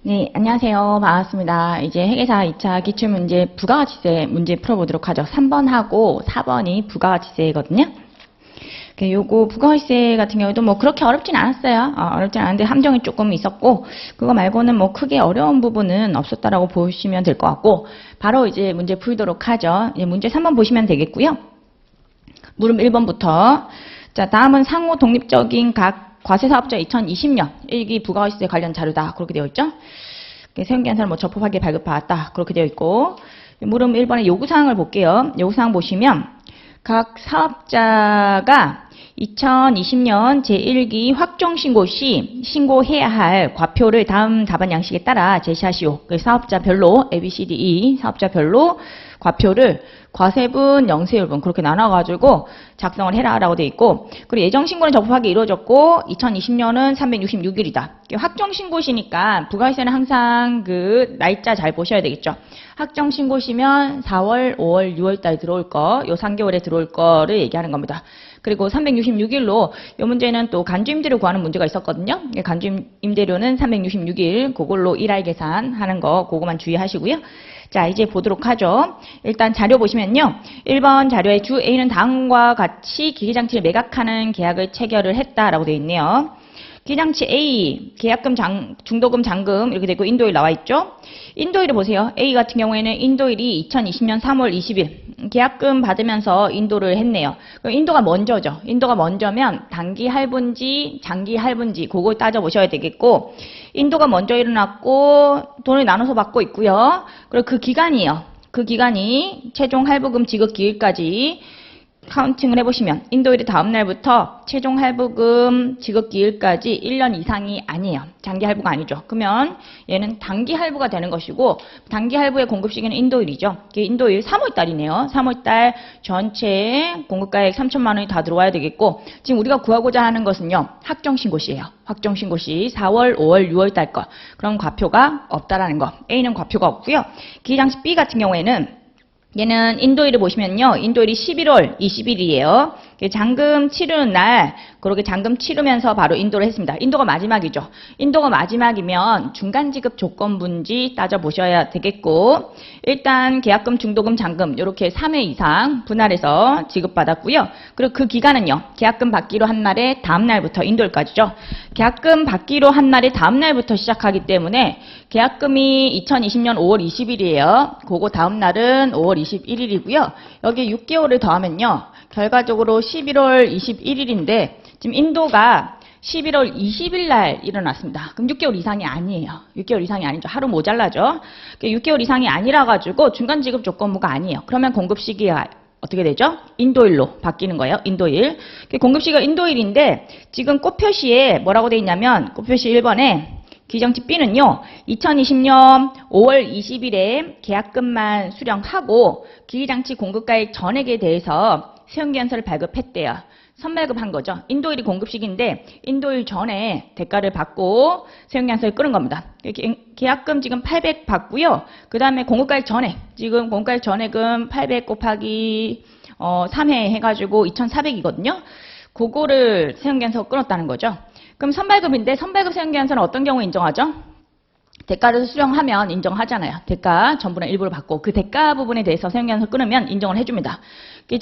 네, 안녕하세요. 반갑습니다. 이제 회계사 2차 기출문제 부가가치세 문제 풀어보도록 하죠. 3번하고 4번이 부가가치세거든요. 요거 부가가치세 같은 경우도 뭐 그렇게 어렵진 않았어요. 어렵진 않은데 함정이 조금 있었고, 그거 말고는 뭐 크게 어려운 부분은 없었다라고 보시면 될 것 같고, 바로 이제 문제 풀도록 하죠. 문제 3번 보시면 되겠고요. 물음 1번부터. 자, 다음은 상호 독립적인 각 과세사업자 2020년 1기 부가가치세 관련 자료다. 그렇게 되어 있죠. 세금계산서를 뭐 적법하게 발급받았다. 그렇게 되어 있고, 물음 1번의 요구사항을 볼게요. 요구사항 보시면 각 사업자가 2020년 제1기 확정신고 시 신고해야 할 과표를 다음 답안 양식에 따라 제시하시오. 사업자별로 ABCDE 사업자별로 과표를 과세분, 영세율분 그렇게 나눠가지고 작성을 해라라고 돼 있고, 그리고 예정신고는 적법하게 이루어졌고 2020년은 366일이다. 확정신고시니까 부가세는 항상 그 날짜 잘 보셔야 되겠죠. 확정신고시면 4월, 5월, 6월 달에 들어올 거, 요 3개월에 들어올 거를 얘기하는 겁니다. 그리고 366일로 이 문제는 또 간주임대료 구하는 문제가 있었거든요. 간주임대료는 366일 그걸로 일할 계산하는 거 그거만 주의하시고요. 자, 이제 보도록 하죠. 일단 자료 보시면요. 1번 자료에 주 A는 다음과 같이 기계장치를 매각하는 계약을 체결을 했다라고 되어 있네요. 기계장치 A, 계약금, 중도금, 잔금 이렇게 되고 인도일 나와 있죠. 인도일을 보세요. A 같은 경우에는 인도일이 2020년 3월 20일 계약금 받으면서 인도를 했네요. 그럼 인도가 먼저죠. 인도가 먼저면 단기 할부인지 장기 할부인지 그걸 따져보셔야 되겠고, 인도가 먼저 일어났고 돈을 나눠서 받고 있고요. 그리고 그 기간이요. 그 기간이 최종 할부금 지급 기일까지 카운팅을 해보시면 인도일이 다음 날부터 최종 할부금 지급 기일까지 1년 이상이 아니에요. 장기 할부가 아니죠. 그러면 얘는 단기 할부가 되는 것이고, 단기 할부의 공급 시기는 인도일이죠. 인도일 3월달이네요. 3월달 전체 공급가액 3천만 원이 다 들어와야 되겠고, 지금 우리가 구하고자 하는 것은요. 확정신고시예요. 확정신고시 4월, 5월, 6월달 거. 그럼 과표가 없다라는 거. A는 과표가 없고요. 기계장치 B 같은 경우에는 얘는 인도일을 보시면요. 인도일이 11월 20일이에요. 잔금 치르는 날, 그렇게 잔금 치르면서 바로 인도를 했습니다. 인도가 마지막이죠. 인도가 마지막이면 중간지급 조건분지 따져보셔야 되겠고, 일단 계약금, 중도금, 잔금 이렇게 3회 이상 분할해서 지급받았고요. 그리고 그 기간은요. 계약금 받기로 한 날의 다음 날부터 인도일까지죠. 계약금 받기로 한 날의 다음 날부터 시작하기 때문에 계약금이 2020년 5월 20일이에요. 그거 다음 날은 5월 21일이고요. 여기 6개월을 더하면요. 결과적으로 11월 21일인데 지금 인도가 11월 20일 날 일어났습니다. 그럼 6개월 이상이 아니에요. 6개월 이상이 아니죠. 하루 모자라죠. 6개월 이상이 아니라 가지고 중간 지급 조건부가 아니에요. 그러면 공급 시기가 어떻게 되죠? 인도일로 바뀌는 거예요. 인도일. 공급 시기가 인도일인데 지금 꽃표시에 뭐라고 돼 있냐면 꽃표시 1번에 기정치 B는요. 2020년 5월 20일에 계약금만 수령하고 기계장치 공급가액 전액에 대해서 세금계산서를 발급했대요. 선발급한 거죠. 인도일이 공급시기인데 인도일 전에 대가를 받고 세금계산서를 끄는 겁니다. 계약금 지금 800 받고요. 그 다음에 공급가액 전액, 지금 공급가액 전액은 800 곱하기 3회 해가지고 2400이거든요. 그거를 세금계산서 끊었다는 거죠. 그럼 선발급인데 선발급 세금계산서는 어떤 경우에 인정하죠? 대가를 수령하면 인정하잖아요. 대가 전부나 일부를 받고 그 대가 부분에 대해서 세금계산서 끊으면 인정을 해줍니다.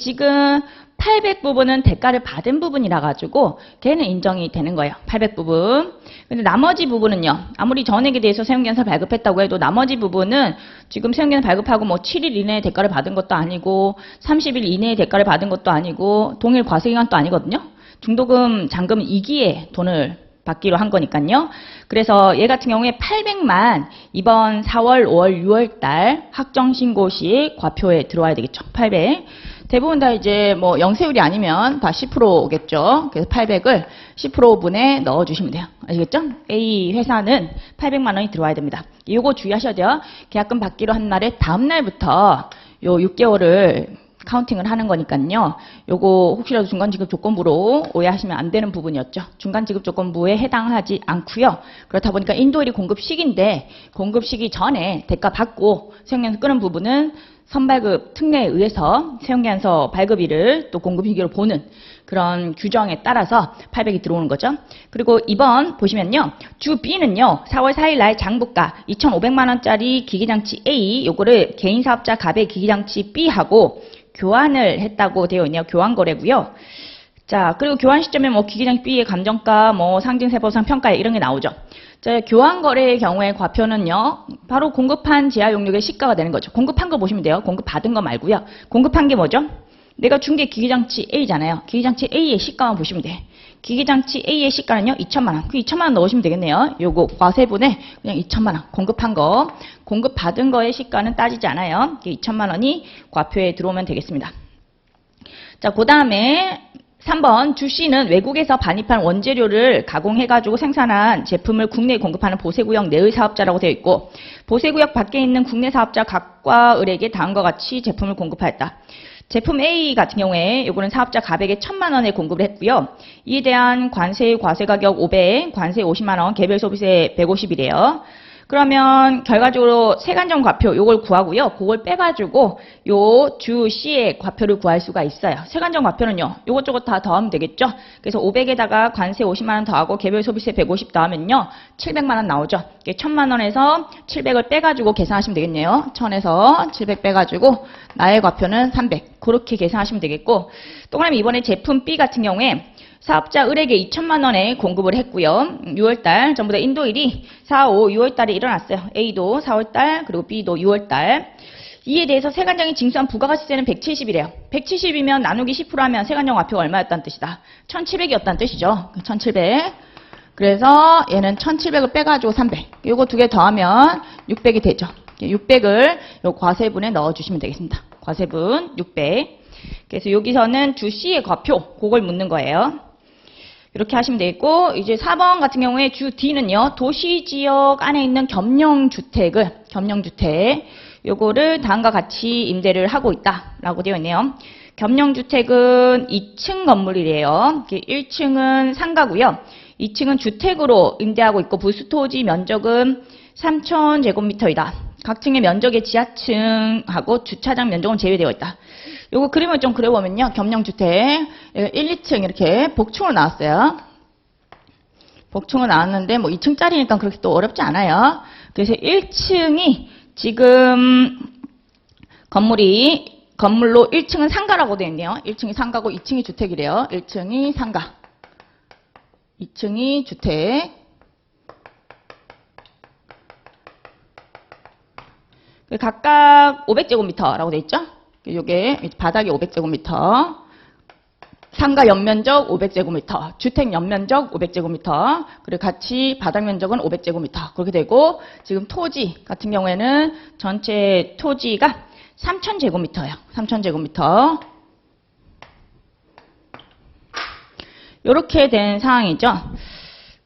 지금 800 부분은 대가를 받은 부분이라 가지고 걔는 인정이 되는 거예요. 800 부분. 근데 나머지 부분은요. 아무리 전액에 대해서 세금계산서 발급했다고 해도 나머지 부분은 지금 세금계산서 발급하고 뭐 7일 이내에 대가를 받은 것도 아니고 30일 이내에 대가를 받은 것도 아니고 동일 과세기간도 아니거든요. 중도금, 잔금 2기에 돈을 받기로 한 거니까요. 그래서 얘 같은 경우에 800만 이번 4월, 5월, 6월 달 확정신고 시 과표에 들어와야 되겠죠. 800. 대부분 다 이제 뭐 영세율이 아니면 다 10%겠죠. 그래서 800을 10%분에 넣어주시면 돼요. 아시겠죠? A 회사는 800만 원이 들어와야 됩니다. 이거 주의하셔야 돼요. 계약금 받기로 한 날의 다음 날부터 요 6개월을 카운팅을 하는 거니까요. 요거 혹시라도 중간지급 조건부로 오해하시면 안 되는 부분이었죠. 중간지급 조건부에 해당하지 않고요. 그렇다 보니까 인도일이 공급 시기인데 공급 시기 전에 대가 받고 세용량에서 끄는 부분은 선발급 특례에 의해서 세용량에서 발급일을 또 공급일기로 보는 그런 규정에 따라서 800이 들어오는 거죠. 그리고 2번 보시면요. 주 B는요. 4월 4일 날 장부가 2,500만 원짜리 기기장치 A 요거를 개인사업자 갑의 기기장치 B하고 교환을 했다고 되어 있네요. 교환 거래고요. 자, 그리고 교환 시점에 뭐 기기장치 B의 감정가, 뭐 상징세법상 평가 이런 게 나오죠. 자, 교환 거래의 경우에 과표는요. 바로 공급한 지하 용역의 시가가 되는 거죠. 공급한 거 보시면 돼요. 공급받은 거 말고요. 공급한 게 뭐죠? 내가 준 게 기기장치 A잖아요. 기기장치 A의 시가만 보시면 돼. 기기장치 A의 시가는요. 2천만 원. 그 2천만 원 넣으시면 되겠네요. 요거 과세분에 그냥 2천만 원. 공급한 거. 공급받은 거의 시가는 따지지 않아요. 2천만 원이 과표에 들어오면 되겠습니다. 자, 그 다음에 3번 주 C는 외국에서 반입한 원재료를 가공해가지고 생산한 제품을 국내에 공급하는 보세구역 내의 사업자라고 되어 있고 보세구역 밖에 있는 국내 사업자 각과 을에게 다음과 같이 제품을 공급하였다. 제품 A 같은 경우에 요거는 사업자 갑에게 1,000만 원에 공급을 했고요. 이에 대한 관세 과세가격 500, 관세 50만 원, 개별 소비세 150이래요. 그러면 결과적으로 세관점 과표 요걸 구하고요. 그걸 빼가지고 요 주 C의 과표를 구할 수가 있어요. 세관점 과표는요. 요것저것 다 더하면 되겠죠. 그래서 500에다가 관세 50만 원 더하고 개별 소비세 150 더하면요. 700만 원 나오죠. 1,000만 원에서 700을 빼가지고 계산하시면 되겠네요. 1,000에서 700 빼가지고 나의 과표는 300. 그렇게 계산하시면 되겠고 또 그러면 이번에 제품 B 같은 경우에 사업자 을에게 2천만 원에 공급을 했고요. 6월달 전부 다 인도일이 4, 5, 6월달에 일어났어요. A도 4월달 그리고 B도 6월달. 이에 대해서 세관장이 징수한 부가가치세는 170이래요. 170이면 나누기 10% 하면 세관장 과표가 얼마였다는 뜻이다. 1,700이었다는 뜻이죠. 1,700. 그래서 얘는 1,700을 빼가지고 300. 요거 두 개 더하면 600이 되죠. 600을 요 과세분에 넣어주시면 되겠습니다. 과세분 600. 그래서 여기서는 주 C의 과표 그걸 묻는 거예요. 이렇게 하시면 되겠고 이제 4번 같은 경우에 주 D는요. 도시지역 안에 있는 겸용주택 요거를 다음과 같이 임대를 하고 있다라고 되어 있네요. 겸용주택은 2층 건물이래요. 1층은 상가고요. 2층은 주택으로 임대하고 있고 부수토지 면적은 3,000제곱미터이다. 각 층의 면적의 지하층하고 주차장 면적은 제외되어 있다. 요거 그림을 좀 그려보면요. 겸용주택 1, 2층 이렇게 복층으로 나왔어요. 복층으로 나왔는데 뭐 2층짜리니까 그렇게 또 어렵지 않아요. 그래서 1층이 지금 건물로 1층은 상가라고 되어 있네요. 1층이 상가고 2층이 주택이래요. 1층이 상가, 2층이 주택. 각각 500제곱미터라고 되어 있죠. 요게 바닥이 500제곱미터, 상가 연면적 500제곱미터, 주택 연면적 500제곱미터, 그리고 같이 바닥 면적은 500제곱미터 그렇게 되고 지금 토지 같은 경우에는 전체 토지가 3,000제곱미터예요. 3,000제곱미터. 이렇게 된 상황이죠.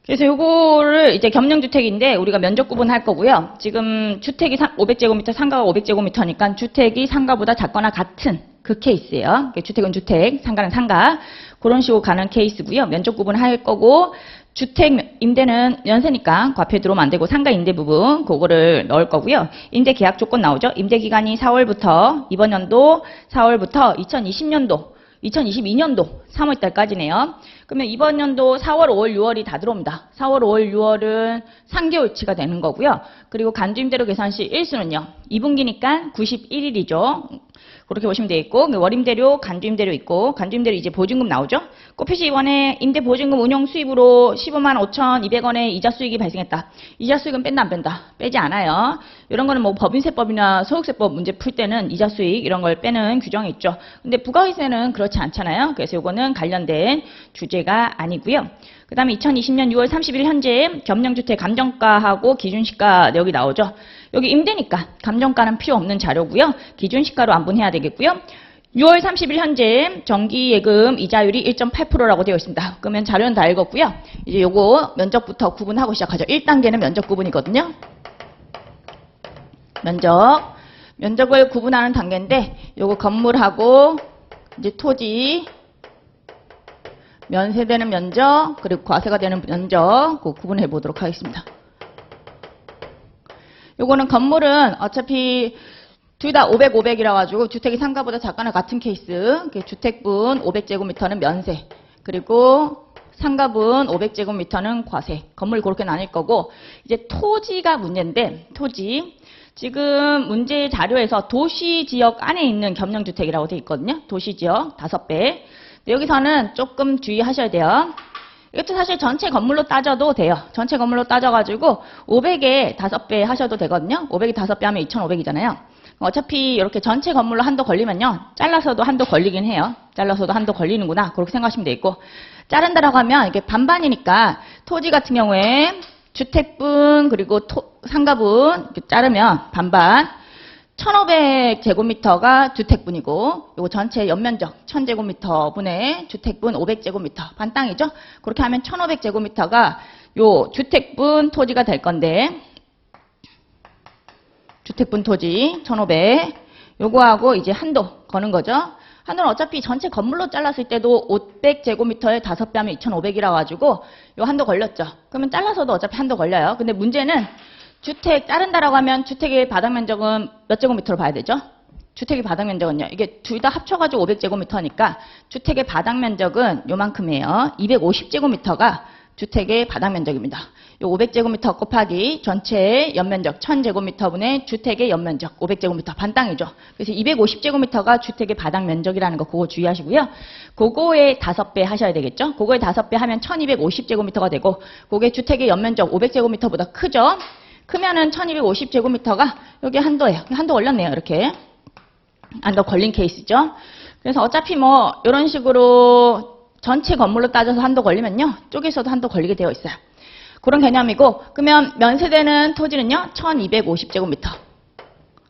그래서 요거를 이제 겸용주택인데 우리가 면적 구분할 거고요. 지금 주택이 500제곱미터, 상가가 500제곱미터니까 주택이 상가보다 작거나 같은 그 케이스예요. 주택은 주택, 상가는 상가. 그런 식으로 가는 케이스고요. 면적 구분할 거고 주택 임대는 연세니까 과표에 들어오면 안 되고 상가 임대 부분 그거를 넣을 거고요. 임대 계약 조건 나오죠. 임대 기간이 4월부터 이번 연도 4월부터 2022년도 3월달까지네요. 그러면 이번 연도 4월, 5월, 6월이 다 들어옵니다. 4월, 5월, 6월은 3개월치가 되는 거고요. 그리고 간주임대료 계산 시 일수는요. 2분기니까 91일이죠. 그렇게 보시면 되겠고 월임대료, 간주임대료 있고 간주임대료 이제 보증금 나오죠. 꽃피시 이번에 임대보증금 운용 수입으로 15만 5,200원의 이자 수익이 발생했다. 이자 수익은 뺀다 안 뺀다? 빼지 않아요. 이런 거는 뭐 법인세법이나 소득세법 문제 풀 때는 이자 수익 이런 걸 빼는 규정이 있죠. 근데 부가가치세는 그렇지 않잖아요. 그래서 이거는 관련된 주제가 아니고요. 그 다음에 2020년 6월 30일 현재 겸용주택 감정가하고 기준시가 여기 나오죠. 여기 임대니까 감정가는 필요 없는 자료고요. 기준시가로 안분해야 되겠고요. 6월 30일 현재 정기예금 이자율이 1.8%라고 되어 있습니다. 그러면 자료는 다 읽었고요. 이제 요거 면적부터 구분하고 시작하죠. 1단계는 면적 구분이거든요. 면적. 면적을 구분하는 단계인데 요거 건물하고 이제 토지, 면세되는 면적, 그리고 과세가 되는 면적 그거 구분해 보도록 하겠습니다. 요거는 건물은 어차피 둘 다 500, 500이라 가지고 주택이 상가보다 작거나 같은 케이스. 주택분 500제곱미터는 면세. 그리고 상가분 500제곱미터는 과세. 건물 그렇게 나뉠 거고 이제 토지가 문제인데 토지. 지금 문제 자료에서 도시지역 안에 있는 겸용주택이라고 되어 있거든요. 도시지역 5배. 여기서는 조금 주의하셔야 돼요. 이것도 사실 전체 건물로 따져도 돼요. 전체 건물로 따져가지고 500에 5배 하셔도 되거든요. 500에 5배 하면 2,500이잖아요. 어차피 이렇게 전체 건물로 한도 걸리면요. 잘라서도 한도 걸리긴 해요. 잘라서도 한도 걸리는구나. 그렇게 생각하시면 되겠고. 자른다라고 하면 이게 반반이니까 토지 같은 경우에 주택분 그리고 상가분 이렇게 자르면 반반. 1,500제곱미터가 주택분이고 요거 전체 연면적 1,000제곱미터 분의 주택분 500제곱미터 반땅이죠. 그렇게 하면 1,500제곱미터가 요 주택분 토지가 될 건데 주택분 토지 1,500 요거하고 이제 한도 거는 거죠. 한도는 어차피 전체 건물로 잘랐을 때도 500제곱미터에 5배 하면 2,500이라 가지고 요 한도 걸렸죠. 그러면 잘라서도 어차피 한도 걸려요. 근데 문제는 주택 자른다라고 하면 주택의 바닥 면적은 몇 제곱미터로 봐야 되죠? 주택의 바닥 면적은요. 이게 둘 다 합쳐가지고 500제곱미터니까 주택의 바닥 면적은 요만큼이에요. 250제곱미터가 주택의 바닥 면적입니다. 요 500제곱미터 곱하기 전체의 연면적 1000제곱미터분의 주택의 연면적 500제곱미터 반땅이죠. 그래서 250제곱미터가 주택의 바닥 면적이라는 거 그거 주의하시고요. 그거의 5배 하셔야 되겠죠. 그거의 5배 하면 1250제곱미터가 되고 그게 주택의 연면적 500제곱미터보다 크죠. 크면은 1250제곱미터가 여기 한도예요. 한도 걸렸네요. 이렇게. 한도 걸린 케이스죠. 그래서 어차피 뭐 이런 식으로 전체 건물로 따져서 한도 걸리면요. 쪽에서도 한도 걸리게 되어 있어요. 그런 개념이고 그러면 면세되는 토지는요. 1250제곱미터.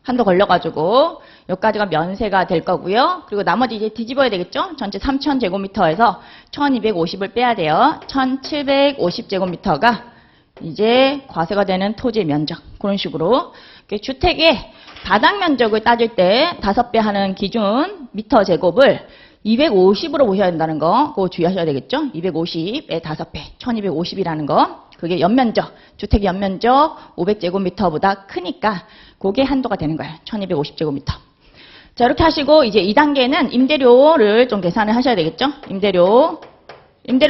한도 걸려가지고 여기까지가 면세가 될 거고요. 그리고 나머지 이제 뒤집어야 되겠죠. 전체 3000제곱미터에서 1250을 빼야 돼요. 1750제곱미터가 이제 과세가 되는 토지의 면적 그런 식으로 주택의 바닥 면적을 따질 때 5배 하는 기준 미터 제곱을 250으로 보셔야 된다는 거 그거 주의하셔야 되겠죠. 250에 5배 1250이라는 거 그게 연면적 주택의 연면적 500제곱미터보다 크니까 그게 한도가 되는 거예요. 1250제곱미터. 자 이렇게 하시고 이제 2단계는 임대료를 좀 계산을 하셔야 되겠죠. 임대료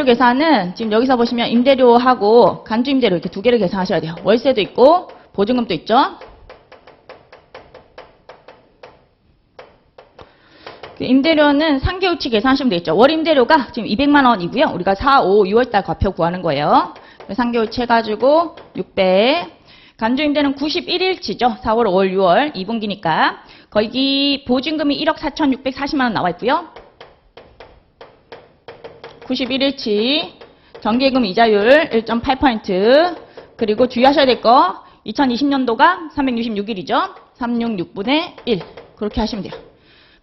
계산은 지금 여기서 보시면 임대료하고 간주임대료 이렇게 두 개를 계산하셔야 돼요. 월세도 있고 보증금도 있죠. 임대료는 3개월치 계산하시면 되겠죠. 월 임대료가 지금 200만 원이고요. 우리가 4, 5, 6월달 과표 구하는 거예요. 3개월치 해가지고 600. 간주임대는 91일치죠. 4월, 5월, 6월 2분기니까 거기 보증금이 1억 4,640만 원 나와 있고요. 91일치 정기예금 이자율 1.8% 그리고 주의하셔야 될 거 2020년도가 366일이죠. 366분의 1 그렇게 하시면 돼요.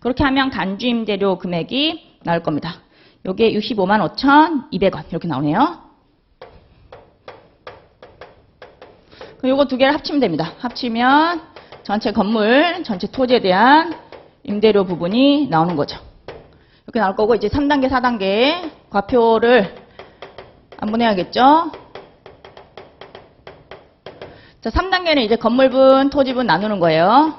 그렇게 하면 간주임대료 금액이 나올 겁니다. 요게 65만 5,200원 이렇게 나오네요. 그럼 요거 두 개를 합치면 됩니다. 합치면 전체 건물, 전체 토지에 대한 임대료 부분이 나오는 거죠. 이렇게 나올 거고 이제 3단계, 4단계 과표를 한번 해야겠죠. 자, 3단계는 이제 건물분, 토지분 나누는 거예요.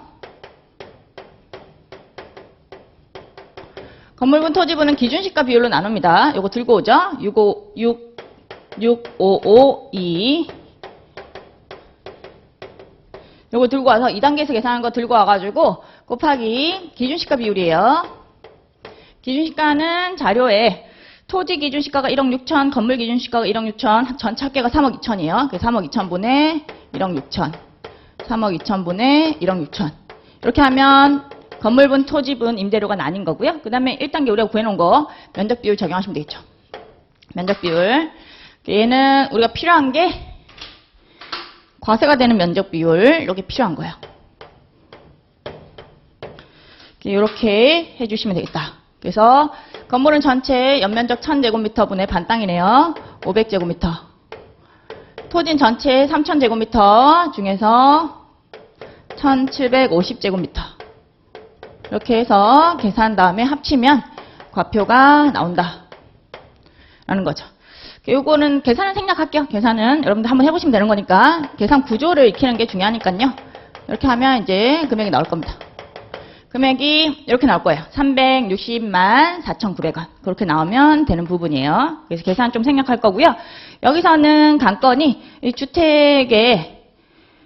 건물분, 토지분은 기준시가 비율로 나눕니다. 요거 들고 오죠. 6552 요거 들고 와서 2단계에서 계산한 거 들고 와가지고 곱하기 기준시가 비율이에요. 기준시가는 자료에 토지 기준시가가 1억 6천, 건물 기준시가가 1억 6천, 전체 합계가 3억 2천이에요. 그래서 3억 2천분의 1억 6천, 3억 2천분의 1억 6천. 이렇게 하면 건물분, 토지분, 임대료가 나뉜 거고요. 그 다음에 1단계 우리가 구해놓은 거 면적 비율 적용하시면 되겠죠. 면적 비율. 얘는 우리가 필요한 게 과세가 되는 면적 비율 이렇게 필요한 거예요. 이렇게 해주시면 되겠다. 그래서 건물은 전체 연면적 1000제곱미터분의 반땅이네요. 500제곱미터. 토지는 전체 3000제곱미터 중에서 1750제곱미터. 이렇게 해서 계산 다음에 합치면 과표가 나온다. 라는 거죠. 요거는 계산은 생략할게요. 계산은 여러분들 한번 해보시면 되는 거니까 계산 구조를 익히는 게 중요하니까요. 이렇게 하면 이제 금액이 나올 겁니다. 금액이 이렇게 나올 거예요. 360만 4,900원. 그렇게 나오면 되는 부분이에요. 그래서 계산 좀 생략할 거고요. 여기서는 관건이 이 주택의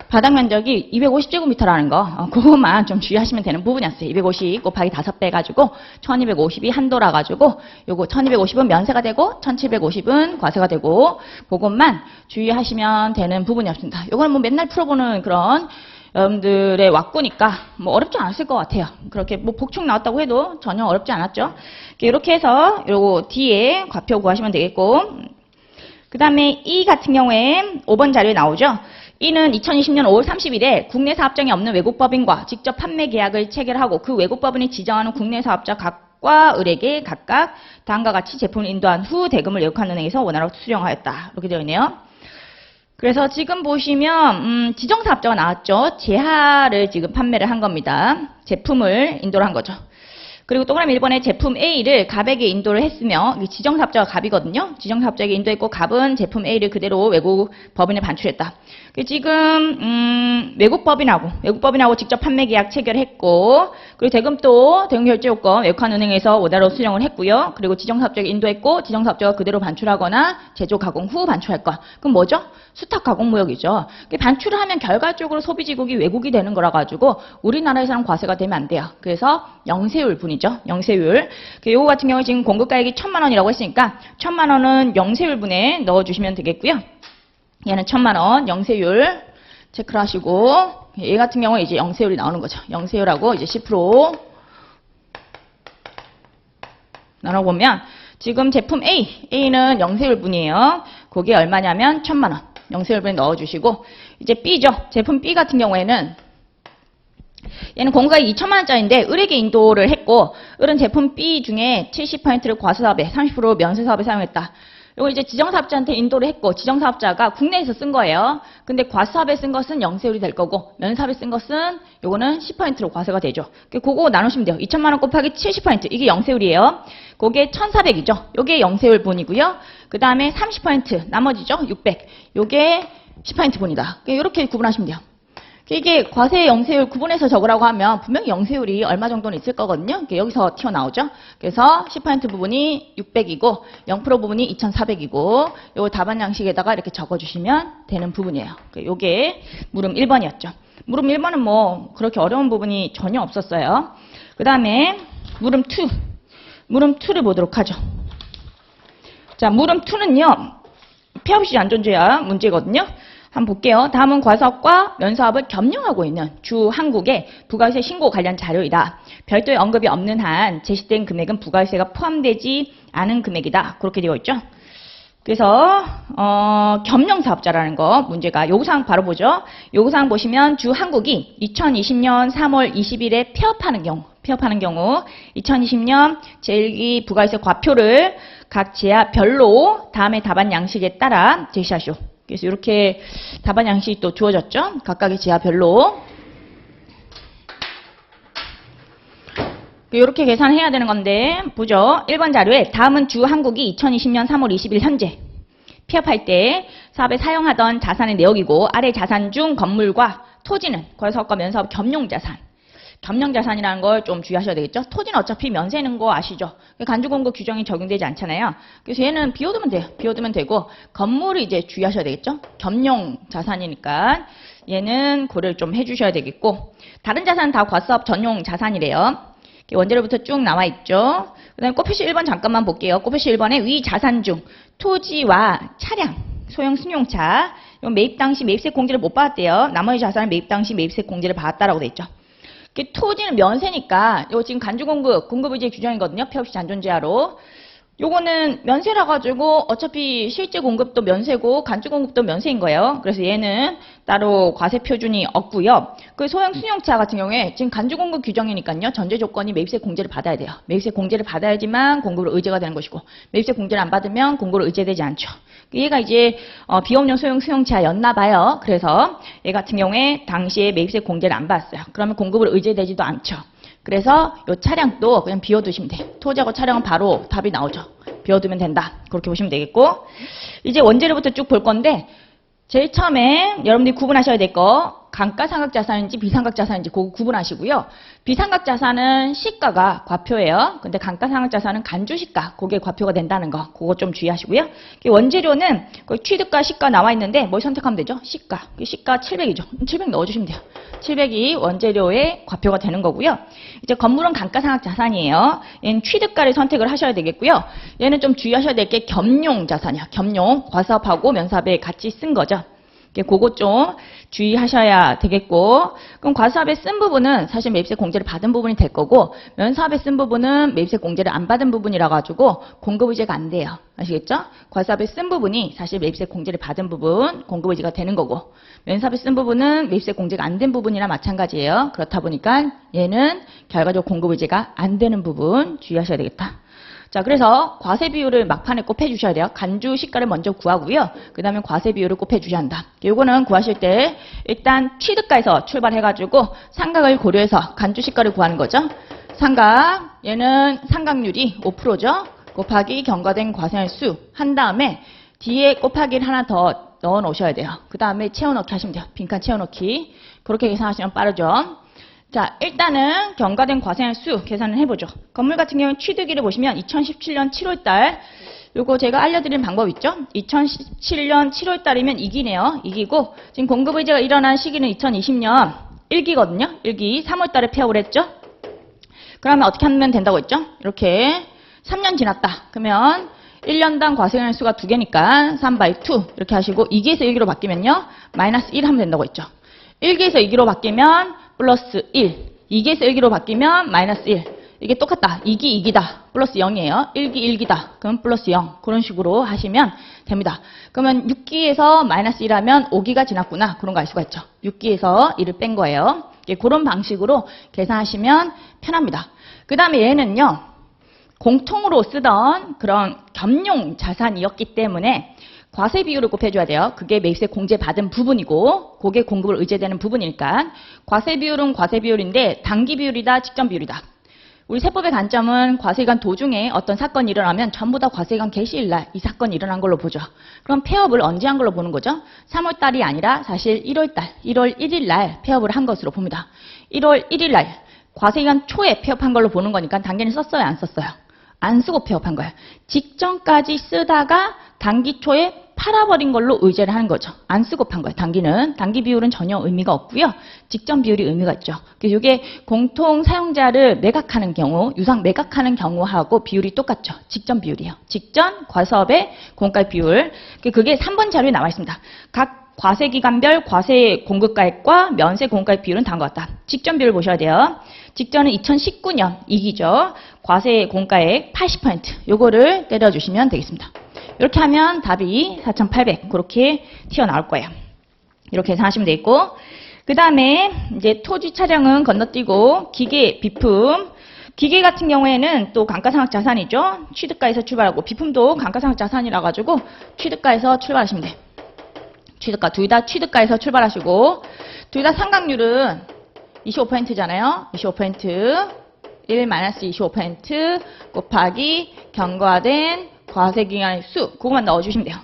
바닥 면적이 250제곱미터라는 거, 그것만 좀 주의하시면 되는 부분이었어요. 250 곱하기 5배 해가지고 1250이 한도라 가지고 요거 1250은 면세가 되고 1750은 과세가 되고 그것만 주의하시면 되는 부분이었습니다. 요거는 뭐 맨날 풀어보는 그런 여러분들의 왁구니까 뭐 어렵지 않았을 것 같아요. 그렇게 뭐 복축 나왔다고 해도 전혀 어렵지 않았죠. 이렇게 해서 요거 D에 과표 구하시면 되겠고, 그 다음에 E 같은 경우에 5번 자료에 나오죠. E는 2020년 5월 30일에 국내 사업장이 없는 외국 법인과 직접 판매 계약을 체결하고 그 외국 법인이 지정하는 국내 사업자 각과 을에게 각각 다음과 같이 제품을 인도한 후 대금을 외국한 은행에서 원화로 수령하였다. 이렇게 되어 있네요. 그래서 지금 보시면 지정사업자가 나왔죠. 제하를 지금 판매를 한 겁니다. 제품을 인도를 한 거죠. 그리고 동그라미 1번에 제품 A를 갑에게 인도를 했으며 지정사업자가 갑이거든요. 지정사업자에게 인도했고 갑은 제품 A를 그대로 외국 법인에 반출했다. 지금 외국 법인하고 직접 판매 계약 체결했고, 그리고 대금도 대금 결제 요건 외국한 은행에서 원화로 수령을 했고요. 그리고 지정사업자에게 인도했고 지정사업자가 그대로 반출하거나 제조 가공 후 반출할 것. 그럼 뭐죠? 수탁 가공 무역이죠. 반출을 하면 결과적으로 소비지국이 외국이 되는 거라 가지고 우리나라에서는 과세가 되면 안 돼요. 그래서 영세율 분이죠. 영세율. 요거 같은 경우에 지금 공급가액이 1,000만 원이라고 했으니까 1,000만 원은 영세율 분에 넣어주시면 되겠고요. 얘는 1,000만 원 영세율 체크를 하시고, 얘 같은 경우에 이제 영세율이 나오는 거죠. 영세율하고 이제 10% 나눠보면 지금 제품 A는 영세율 분이에요. 그게 얼마냐면 1,000만 원 영세율 분에 넣어주시고, 이제 B죠. 제품 B 같은 경우에는 얘는 공급가액 2,000만 원짜리인데 을에게 인도를 했고, 을은 제품 B 중에 70%를 과세사업에 30% 면세사업에 사용했다. 요거 이제 지정사업자한테 인도를 했고, 지정사업자가 국내에서 쓴 거예요. 근데 과세사업에 쓴 것은 영세율이 될 거고, 면사업에 쓴 것은 요거는 10%로 과세가 되죠. 그거 나누시면 돼요. 2,000만 원 곱하기 70%. 이게 영세율이에요. 그게 1,400이죠. 요게 영세율 분이고요. 그 다음에 30% 나머지죠. 600. 요게 10% 분이다. 이렇게 구분하시면 돼요. 이게 과세 영세율 구분해서 적으라고 하면 분명히 영세율이 얼마 정도는 있을 거거든요. 여기서 튀어나오죠. 그래서 10% 부분이 600이고 0% 부분이 2,400이고 요 답안 양식에다가 이렇게 적어주시면 되는 부분이에요. 요게 물음 1번이었죠. 물음 1번은 뭐 그렇게 어려운 부분이 전혀 없었어요. 그 다음에 물음 2. 물음 2를 보도록 하죠. 자, 물음 2는요. 폐업시 안전제약 문제거든요. 한번 볼게요. 다음은 과사업과 면사업을 겸용하고 있는 주한국의 부가세 신고 관련 자료이다. 별도의 언급이 없는 한 제시된 금액은 부가세가 포함되지 않은 금액이다. 그렇게 되어 있죠. 그래서 겸용사업자라는 거 문제가 요구사항 바로 보죠. 요구사항 보시면 주한국이 2020년 3월 20일에 폐업하는 경우 2020년 제1기 부가세 과표를 각 제하별로 다음의 답안 양식에 따라 제시하시오. 그래서 이렇게 답안 양식이 또 주어졌죠. 각각의 제하별로. 이렇게 계산해야 되는 건데 보죠. 1번 자료에 다음은 주한국이 2020년 3월 20일 현재 폐업할 때 사업에 사용하던 자산의 내역이고 아래 자산 중 건물과 토지는 거래사업과 면사업 겸용자산. 겸용자산이라는 걸 좀 주의하셔야 되겠죠. 토지는 어차피 면세는 거 아시죠. 간주공급 규정이 적용되지 않잖아요. 그래서 얘는 비워두면 돼요. 비워두면 되고 건물을 이제 주의하셔야 되겠죠. 겸용자산이니까 얘는 고려를 좀 해주셔야 되겠고, 다른 자산은 다 과사업 전용 자산이래요. 원재료부터 쭉 나와 있죠. 그 다음에 꼽표시 1번 잠깐만 볼게요. 꼽표시 1번에 위 자산 중 토지와 차량, 소형 승용차, 이건 매입 당시 매입세 공제를 못 받았대요. 나머지 자산은 매입 당시 매입세 공제를 받았다라고 돼 있죠. 토지는 면세니까 이거 지금 간주공급, 공급의제 규정이거든요. 폐업시 잔존제하로. 요거는 면세라 가지고 어차피 실제 공급도 면세고 간주 공급도 면세인 거예요. 그래서 얘는 따로 과세 표준이 없고요. 그 소형 승용차 같은 경우에 지금 간주 공급 규정이니까요. 전제 조건이 매입세 공제를 받아야 돼요. 매입세 공제를 받아야지만 공급으로 의제가 되는 것이고 매입세 공제를 안 받으면 공급으로 의제되지 않죠. 얘가 이제 비업용 소형 승용차였나 봐요. 그래서 얘 같은 경우에 당시에 매입세 공제를 안 받았어요. 그러면 공급으로 의제되지도 않죠. 그래서 이 차량도 그냥 비워두시면 돼요. 토지하고 차량은 바로 답이 나오죠. 비워두면 된다. 그렇게 보시면 되겠고 이제 원재료부터 쭉 볼 건데 제일 처음에 여러분들이 구분하셔야 될 거 감가상각자산인지 비상각자산인지 그거 구분하시고요. 비상각자산은 시가가 과표예요. 근데 감가상각자산은 간주시가 그게 과표가 된다는 거 그거 좀 주의하시고요. 원재료는 취득가 시가 나와 있는데 뭘 선택하면 되죠? 시가 700이죠. 700 넣어주시면 돼요. 700이 원재료의 과표가 되는 거고요. 이제 건물은 감가상각자산이에요. 얘는 취득가를 선택을 하셔야 되겠고요. 얘는 좀 주의하셔야 될 게 겸용자산이야. 겸용 과사업하고 면사업에 같이 쓴 거죠. 그거 좀 주의하셔야 되겠고 그럼 과사업에 쓴 부분은 사실 매입세 공제를 받은 부분이 될 거고 면사업에 쓴 부분은 매입세 공제를 안 받은 부분이라 가지고 공급의제가 안 돼요. 아시겠죠? 과사업에 쓴 부분이 사실 매입세 공제를 받은 부분 공급의제가 되는 거고 면사업에 쓴 부분은 매입세 공제가 안 된 부분이나 마찬가지예요. 그렇다 보니까 얘는 결과적으로 공급의제가 안 되는 부분 주의하셔야 되겠다. 자, 그래서 과세 비율을 막판에 꼭 해주셔야 돼요. 간주 시가를 먼저 구하고요. 그 다음에 과세 비율을 꼭 해주셔야 한다. 요거는 구하실 때 일단 취득가에서 출발해가지고 상각을 고려해서 간주 시가를 구하는 거죠. 상각, 얘는 상각률이 5%죠. 곱하기 경과된 과세할 수 한 다음에 뒤에 곱하기를 하나 더 넣어 놓으셔야 돼요. 그 다음에 채워넣기 하시면 돼요. 빈칸 채워넣기. 그렇게 계산하시면 빠르죠. 자, 일단은 경과된 과세할 수 계산을 해보죠. 건물 같은 경우는 취득일을 보시면 2017년 7월달 요거 제가 알려드린 방법 있죠? 2017년 7월달이면 이기네요. 이기고 지금 공급의제가 일어난 시기는 2020년 1기거든요. 1기 3월달에 폐업을 했죠? 그러면 어떻게 하면 된다고 했죠? 이렇게 3년 지났다. 그러면 1년당 과세할 수가 2개니까 3/2 이렇게 하시고 2기에서 1기로 바뀌면요. 마이너스 1 하면 된다고 했죠. 1기에서 2기로 바뀌면 플러스 1, 2기에서 1기로 바뀌면 마이너스 1. 이게 똑같다. 2기 2기다. 플러스 0이에요. 1기 1기다. 그럼 플러스 0. 그런 식으로 하시면 됩니다. 그러면 6기에서 마이너스 1 하면 5기가 지났구나. 그런 거 알 수가 있죠. 6기에서 1을 뺀 거예요. 그런 방식으로 계산하시면 편합니다. 그 다음에 얘는요. 공통으로 쓰던 그런 겸용 자산이었기 때문에 과세 비율을 곱해줘야 돼요. 그게 매입세 공제 받은 부분이고 그게 공급을 의제되는 부분이니까 과세 비율은 과세 비율인데 당기 비율이다 직전 비율이다. 우리 세법의 관점은 과세기간 도중에 어떤 사건이 일어나면 전부 다 과세기간 개시일날 이 사건이 일어난 걸로 보죠. 그럼 폐업을 언제 한 걸로 보는 거죠? 3월달이 아니라 사실 1월달 1월 1일날 폐업을 한 것으로 봅니다. 1월 1일날 과세기간 초에 폐업한 걸로 보는 거니까 단계는 썼어요 안 썼어요? 안 쓰고 폐업한 거예요. 직전까지 쓰다가 단기 초에 팔아버린 걸로 의제를 하는 거죠. 안 쓰고 판 거예요. 단기는. 단기 비율은 전혀 의미가 없고요. 직전 비율이 의미가 있죠. 이게 공통 사용자를 매각하는 경우, 유상 매각하는 경우하고 비율이 똑같죠. 직전 비율이요. 직전 과사업의 공가 비율. 그게 3번 자료에 나와 있습니다. 각 과세기간별 과세 공급가액과 면세 공급가액 비율은 다음과 같다. 직전 비율 보셔야 돼요. 직전은 2019년 2기죠. 과세 공가액 80%. 요거를 때려주시면 되겠습니다. 이렇게 하면 답이 4,800 그렇게 튀어나올 거예요. 이렇게 계산하시면 되겠고 그 다음에 이제 토지 차량은 건너뛰고 기계, 비품 기계 같은 경우에는 또 감가상각 자산이죠. 취득가에서 출발하고 비품도 감가상각 자산이라 가지고 취득가에서 출발하시면 돼요. 취득가 둘 다 취득가에서 출발하시고 둘 다 상각률은 25%잖아요. 25% 1-25% 곱하기 경과된 과세기간의 수, 그것만 넣어주시면 돼요.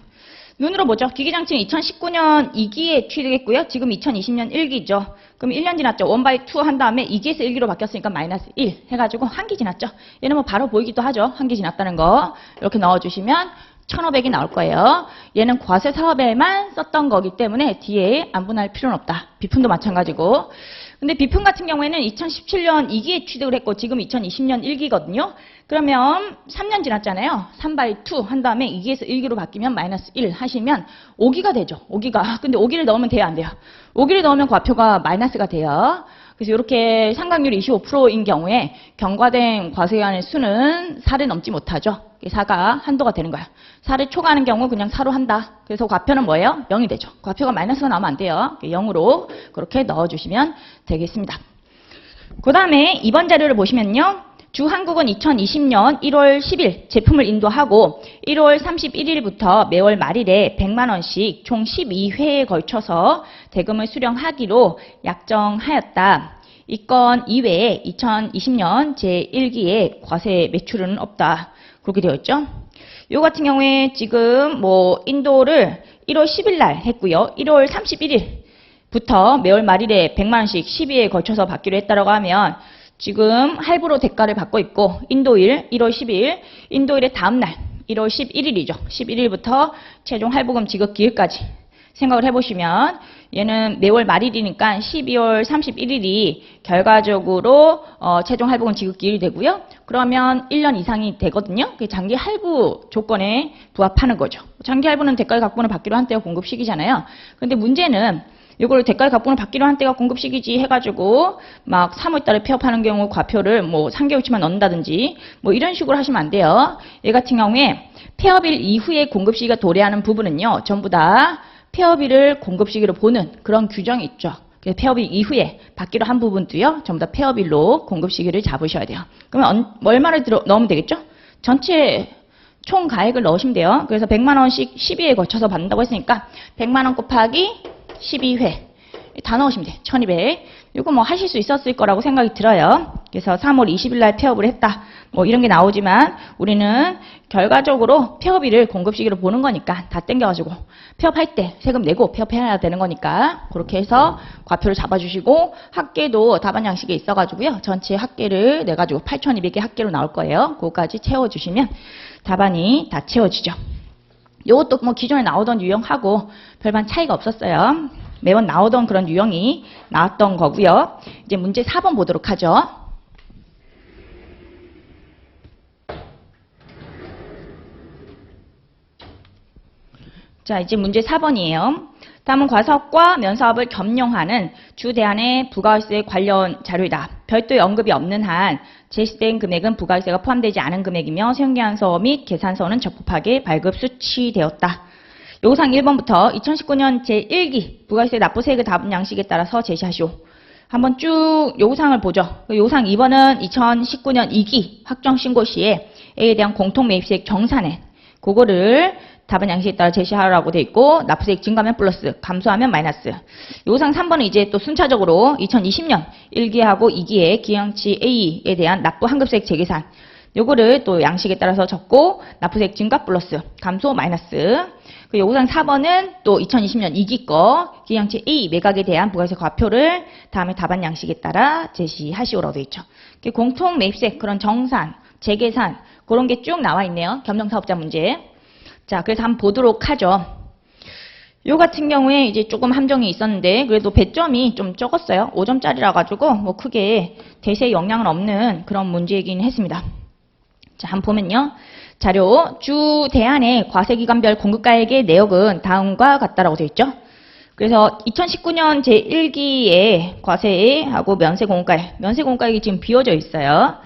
눈으로 보죠. 기계장치는 2019년 2기에 취득했고요. 지금 2020년 1기죠. 그럼 1년 지났죠. 1/2 한 다음에 2기에서 1기로 바뀌었으니까 마이너스 1 해가지고 한 기 지났죠. 얘는 뭐 바로 보이기도 하죠. 한 기 지났다는 거. 이렇게 넣어주시면 1,500이 나올 거예요. 얘는 과세 사업에만 썼던 거기 때문에 뒤에 안분할 필요는 없다. 비품도 마찬가지고. 근데 비품 같은 경우에는 2017년 2기에 취득을 했고 지금 2020년 1기거든요. 그러면 3년 지났잖아요. 3/2 한 다음에 2기에서 1기로 바뀌면 마이너스 1 하시면 5기가 되죠. 5기가. 근데 5기를 넣으면 돼요? 안 돼요? 5기를 넣으면 과표가 마이너스가 돼요. 그래서 이렇게 상각률이 25%인 경우에 경과된 과세기간의 수는 4를 넘지 못하죠. 4가 한도가 되는 거야. 4를 초과하는 경우 그냥 4로 한다. 그래서 과표는 뭐예요? 0이 되죠. 과표가 마이너스가 나오면 안 돼요. 0으로 그렇게 넣어주시면 되겠습니다. 그 다음에 이번 자료를 보시면요. 주한국은 2020년 1월 10일 제품을 인도하고 1월 31일부터 매월 말일에 100만 원씩 총 12회에 걸쳐서 대금을 수령하기로 약정하였다. 이 건 이외에 2020년 제1기에 과세 매출은 없다. 그렇게 되어 있죠. 요 같은 경우에 지금 뭐 인도를 1월 10일 날 했고요. 1월 31일부터 매월 말일에 100만 원씩 12회에 걸쳐서 받기로 했다라고 하면 지금 할부로 대가를 받고 있고 인도일 1월 10일, 인도일의 다음날 1월 11일이죠. 11일부터 최종 할부금 지급 기일까지 생각을 해보시면 얘는 매월 말일이니까 12월 31일이 결과적으로 최종 할부금 지급 기일이 되고요. 그러면 1년 이상이 되거든요. 그게 장기 할부 조건에 부합하는 거죠. 장기 할부는 대가를 각본을 받기로 한 때가 공급 시기잖아요. 그런데 문제는 이걸 대가를 각본을 받기로 한 때가 공급 시기지 해가지고 막 3월달에 폐업하는 경우 과표를 뭐 3개월치만 넣는다든지 뭐 이런 식으로 하시면 안 돼요. 얘 같은 경우에 폐업일 이후에 공급 시기가 도래하는 부분은요. 전부 다 폐업일을 공급 시기로 보는 그런 규정이 있죠. 그래서 폐업일 이후에 받기로 한 부분도요. 전부 다 폐업일로 공급 시기를 잡으셔야 돼요. 그러면 얼마를 넣으면 되겠죠? 전체 총 가액을 넣으시면 돼요. 그래서 100만 원씩 12회에 거쳐서 받는다고 했으니까 100만 원 곱하기 12회 다 넣으시면 돼요. 1200. 이거 뭐 하실 수 있었을 거라고 생각이 들어요. 그래서 3월 20일 날 폐업을 했다. 뭐 이런 게 나오지만 우리는 결과적으로 폐업일을 공급 시기로 보는 거니까 다 땡겨가지고 폐업할 때 세금 내고 폐업해야 되는 거니까 그렇게 해서 과표를 잡아주시고 합계도 답안 양식에 있어가지고요. 전체 합계를 내가지고 8,200개 합계로 나올 거예요. 그거까지 채워주시면 답안이 다 채워지죠. 이것도 뭐 기존에 나오던 유형하고 별반 차이가 없었어요. 매번 나오던 그런 유형이 나왔던 거고요. 이제 문제 4번 보도록 하죠. 자, 이제 문제 4번이에요. 다음은 과사업과 면사업을 겸용하는 주대안의 부가월세 관련 자료이다. 별도의 언급이 없는 한 제시된 금액은 부가월세가 포함되지 않은 금액이며 세용계산서 및 계산서는 적법하게 발급 수취되었다. 요구사항 1번부터 2019년 제1기 부가월세 납부세액의 답은 양식에 따라서 제시하시오. 한번 쭉 요구사항을 보죠. 요구사항 2번은 2019년 2기 확정신고 시에 A에 대한 공통매입세액 정산액 그거를 답은 양식에 따라 제시하라고 돼 있고 납부세액 증가하면 플러스 감소하면 마이너스. 요구사항 3번은 이제 또 순차적으로 2020년 1기하고 2기의 기형치 A에 대한 납부 환급세액 재계산 요거를 또 양식에 따라서 적고 납부세액 증가 플러스 감소 마이너스. 그 요구사항 4번은 또 2020년 2기 거 기형치 A 매각에 대한 부가세 과표를 다음에 답안 양식에 따라 제시하시오라고 돼 있죠. 공통 매입세 그런 정산, 재계산 그런 게 쭉 나와 있네요. 겸용사업자 문제. 자, 그래서 한번 보도록 하죠. 요 같은 경우에 이제 조금 함정이 있었는데 그래도 배점이 좀 적었어요. 5점짜리라 가지고 뭐 크게 대세에 영향은 없는 그런 문제이긴 했습니다. 자, 한번 보면요. 자료 주 대안의 과세기간별 공급가액의 내역은 다음과 같다라고 되어 있죠. 그래서 2019년 제1기에 과세하고 면세공급가액이 지금 비워져 있어요.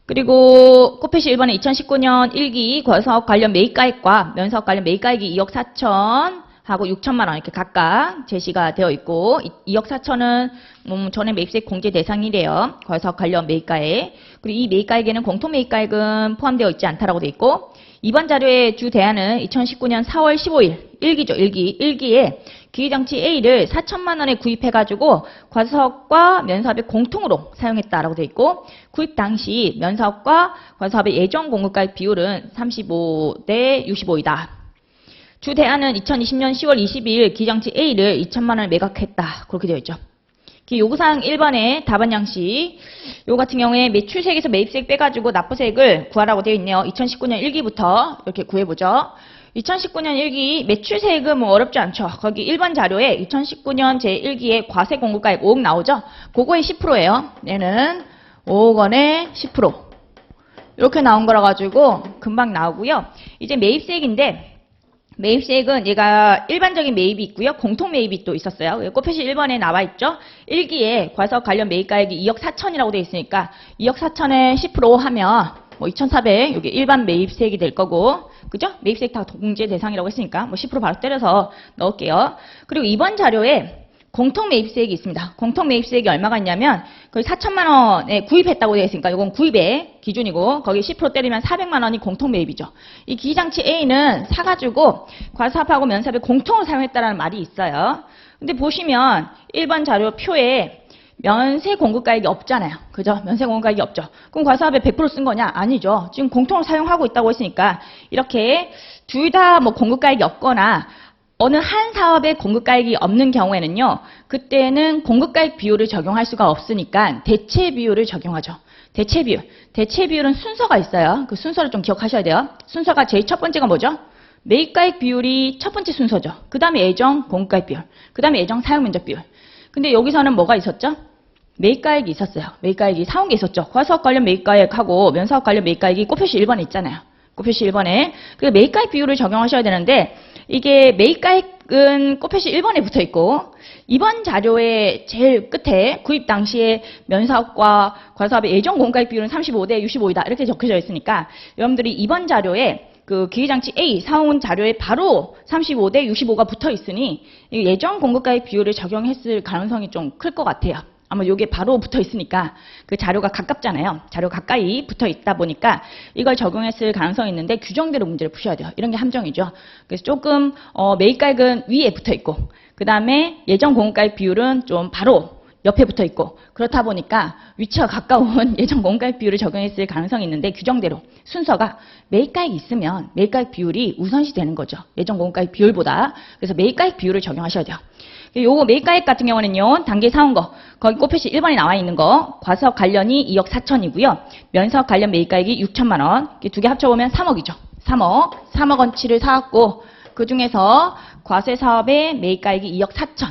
그리고 코페시 1번에 2019년 1기 과사업 관련 매입가액과 면사업 관련 매입가액이 2억 4천 하고 6천만 원 이렇게 각각 제시가 되어 있고 2억 4천은 전에 매입세 공제 대상이래요. 과사업 관련 매입가액. 그리고 이 매입가액에는 공통 매입가액은 포함되어 있지 않다라고 되어 있고 이번 자료의 주 대안은 2019년 4월 15일 1기죠. 1기에 기계장치 A를 4천만 원에 구입해가지고 과사업과 면사업의 공통으로 사용했다라고 되어 있고 구입 당시 면사업과 과사업의 예정 공급가액 비율은 35대 65이다. 주 대안은 2020년 10월 22일 기장치 A를 2천만 원에 매각했다. 그렇게 되어 있죠. 요구사항 1번의 답안 양식. 요 같은 경우에 매출세액에서 매입세액 빼가지고 납부세액을 구하라고 되어 있네요. 2019년 1기부터 이렇게 구해보죠. 2019년 1기 매출세액은 뭐 어렵지 않죠. 거기 1번 자료에 2019년 제1기에 과세 공급가액 5억 나오죠. 그거의 10%예요. 얘는 5억 원의 10%. 이렇게 나온 거라 가지고 금방 나오고요. 이제 매입세액인데 매입세액은 얘가 일반적인 매입이 있고요. 공통 매입이 또 있었어요. 꼴표시 1번에 나와 있죠. 1기에 과세사업 관련 매입가액이 2억 4천이라고 되어 있으니까 2억 4천에 10% 하면 뭐 2,400 여기 일반 매입세액이 될 거고 그죠? 매입세액 다 공제 대상이라고 했으니까 뭐 10% 바로 때려서 넣을게요. 그리고 이번 자료에 공통 매입세액이 있습니다. 공통 매입세액이 얼마가 있냐면 거의 4천만 원에 구입했다고 되어 있으니까 이건 구입의 기준이고 거기 10% 때리면 400만 원이 공통 매입이죠. 이 기기장치 A는 사가지고 과세사업하고 면사업에 공통으로 사용했다라는 말이 있어요. 근데 보시면 1번 자료 표에 면세 공급가액이 없잖아요. 그죠? 면세 공급가액이 없죠. 그럼 과세사업에 100% 쓴 거냐? 아니죠. 지금 공통으로 사용하고 있다고 했으니까 이렇게 둘 다 뭐 공급가액이 없거나 어느 한 사업에 공급가액이 없는 경우에는요. 그때는 공급가액 비율을 적용할 수가 없으니까 대체 비율을 적용하죠. 대체 비율. 대체 비율은 순서가 있어요. 그 순서를 좀 기억하셔야 돼요. 순서가 제일 첫 번째가 뭐죠? 매입가액 비율이 첫 번째 순서죠. 그 다음에 예정 공급가액 비율. 그 다음에 예정 사용 면적 비율. 근데 여기서는 뭐가 있었죠? 매입가액이 있었어요. 매입가액이 사온 게 있었죠. 과세사업 관련 매입가액하고 면사업 관련 매입가액이 꼴표시 1번에 있잖아요. 꼴표시 1번에. 그 매입가액 비율을 적용하셔야 되는데 이게 매입가액은 꼴표시 1번에 붙어 있고 이번 자료의 제일 끝에 구입 당시에 면사업과 과세사업의 예정 공급가액 비율은 35대 65이다 이렇게 적혀져 있으니까 여러분들이 이번 자료에 그 기기장치 A 사온 자료에 바로 35대 65가 붙어 있으니 예정 공급가액 비율을 적용했을 가능성이 좀 클 것 같아요. 아마 요게 바로 붙어 있으니까 그 자료가 가깝잖아요. 자료 가까이 붙어 있다 보니까 이걸 적용했을 가능성이 있는데 규정대로 문제를 푸셔야 돼요. 이런 게 함정이죠. 그래서 조금 매입가액은 위에 붙어 있고 그 다음에 예정 공급가액 비율은 좀 바로 옆에 붙어 있고 그렇다 보니까 위치가 가까운 예정 공급가액 비율을 적용했을 가능성이 있는데 규정대로 순서가 매입가액이 있으면 매입가액 비율이 우선시 되는 거죠. 예정 공급가액 비율보다. 그래서 매입가액 비율을 적용하셔야 돼요. 요거 매입가액 같은 경우는요. 단계 사온 거 거기 꼴표시 1번에 나와 있는 거 과세사업 관련이 2억 4천이고요. 면사업 관련 매입가액이 6천만 원. 두 개 합쳐보면 3억이죠. 3억 원치를 사왔고 그중에서 과세사업의 매입가액이 2억 4천.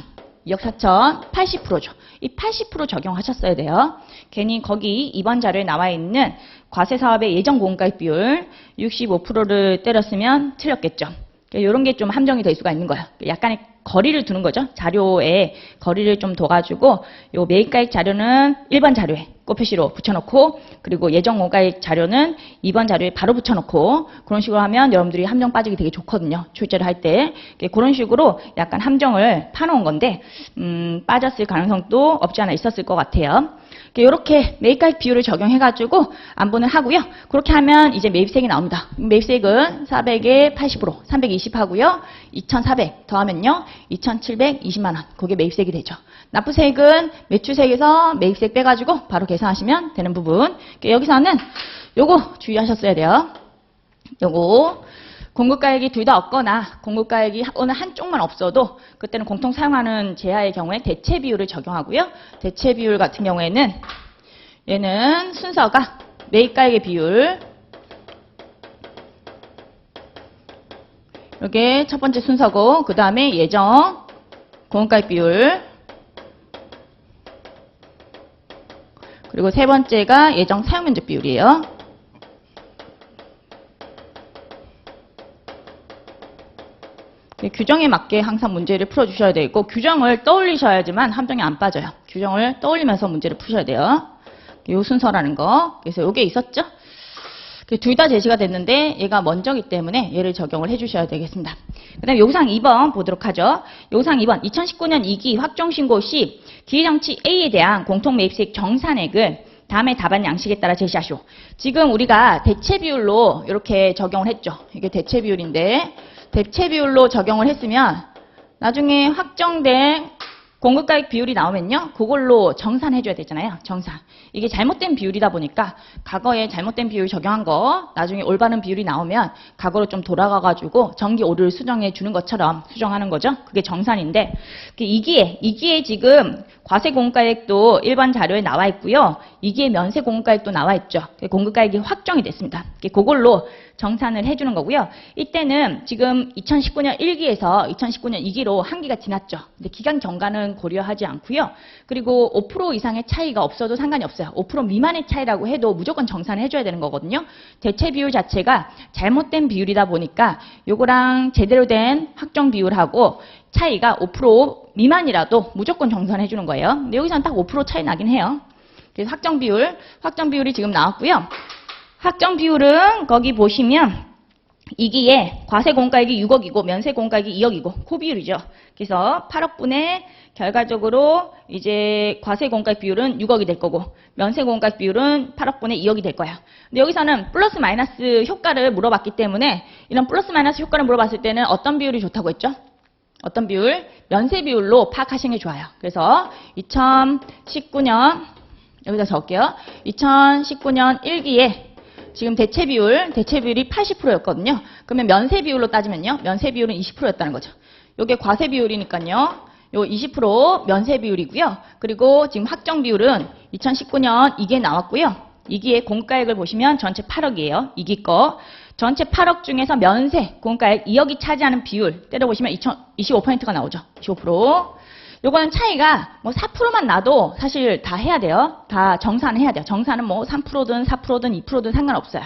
2억 4천 80%죠. 이 80% 적용하셨어야 돼요. 괜히 거기 이번 자료에 나와 있는 과세사업의 예정 공급가액 비율 65%를 때렸으면 틀렸겠죠. 이런 게 좀 함정이 될 수가 있는 거예요. 약간의 거리를 두는 거죠. 자료에 거리를 좀 둬가지고 요 매입가액 자료는 1번 자료에 꼴표시로 붙여놓고 그리고 예정 공급가액 자료는 2번 자료에 바로 붙여놓고 그런 식으로 하면 여러분들이 함정 빠지기 되게 좋거든요. 출제를 할 때. 그런 식으로 약간 함정을 파놓은 건데 빠졌을 가능성도 없지 않아 있었을 것 같아요. 이렇게 매입가액 비율을 적용해가지고 안분을 하고요. 그렇게 하면 이제 매입세액이 나옵니다. 매입세액은 400에 80%, 320 하고요. 2,400 더하면요. 2,720만 원. 그게 매입세액이 되죠. 납부세액은 매출세액에서 매입세액 빼가지고 바로 계산하시면 되는 부분. 여기서는 요거 주의하셨어야 돼요. 요거. 공급가액이 둘 다 없거나 공급가액이 어느 한쪽만 없어도 그때는 공통 사용하는 제하의 경우에 대체 비율을 적용하고요. 대체 비율 같은 경우에는 얘는 순서가 매입가액의 비율 이게 첫 번째 순서고 그 다음에 예정 공급가액 비율 그리고 세 번째가 예정 사용면적 비율이에요. 규정에 맞게 항상 문제를 풀어주셔야 되고 규정을 떠올리셔야지만 함정이 안 빠져요. 규정을 떠올리면서 문제를 푸셔야 돼요. 요 순서라는 거. 그래서 요게 있었죠? 둘 다 제시가 됐는데 얘가 먼저기 때문에 얘를 적용을 해주셔야 되겠습니다. 그 다음에 요상 2번 보도록 하죠. 요상 2번 2019년 2기 확정신고 시 기기장치 A에 대한 공통매입세액 정산액을 다음에 답안 양식에 따라 제시하시오. 지금 우리가 대체 비율로 이렇게 적용을 했죠. 이게 대체 비율인데 대체 비율로 적용을 했으면 나중에 확정된 공급가액 비율이 나오면요. 그걸로 정산해줘야 되잖아요. 정산. 이게 잘못된 비율이다 보니까 과거에 잘못된 비율 적용한 거 나중에 올바른 비율이 나오면 과거로 좀 돌아가가지고 정기 오류를 수정해 주는 것처럼 수정하는 거죠. 그게 정산인데 2기에 지금 과세 공급가액도 일반 자료에 나와 있고요. 2기에 면세 공급가액도 나와 있죠. 공급가액이 확정이 됐습니다. 그걸로 정산을 해주는 거고요. 이때는 지금 2019년 1기에서 2019년 2기로 한 기가 지났죠. 근데 기간 경과는 고려하지 않고요. 그리고 5% 이상의 차이가 없어도 상관이 없어요. 5% 미만의 차이라고 해도 무조건 정산을 해줘야 되는 거거든요. 대체 비율 자체가 잘못된 비율이다 보니까 요거랑 제대로 된 확정 비율하고 차이가 5% 미만이라도 무조건 정산해 주는 거예요. 근데 여기서는 딱 5% 차이 나긴 해요. 그래서 확정 비율이 지금 나왔고요. 확정 비율은 거기 보시면 2기에 과세 공가액이 6억이고 면세 공가액이 2억이고 코비율이죠. 그래서 8억분의 결과적으로 이제 과세 공가액 비율은 6억이 될 거고 면세 공가액 비율은 8억분의 2억이 될 거예요. 근데 여기서는 플러스 마이너스 효과를 물어봤기 때문에 이런 플러스 마이너스 효과를 물어봤을 때는 어떤 비율이 좋다고 했죠? 어떤 비율? 면세 비율로 파악하시는 게 좋아요. 그래서 2019년 여기다 적을게요. 2019년 1기에 지금 대체 비율이 80%였거든요. 그러면 면세 비율로 따지면요. 면세 비율은 20%였다는 거죠. 요게 과세 비율이니까요. 요 20% 면세 비율이고요. 그리고 지금 확정 비율은 2019년 2기에 나왔고요. 2기의 공가액을 보시면 전체 8억이에요. 2기 거. 전체 8억 중에서 면세, 공가액 2억이 차지하는 비율 때려보시면 25%가 나오죠. 25%. 요거는 차이가 뭐 4%만 나도 사실 다 해야 돼요. 다 정산을 해야 돼요. 정산은 뭐 3%든 4%든 2%든 상관없어요.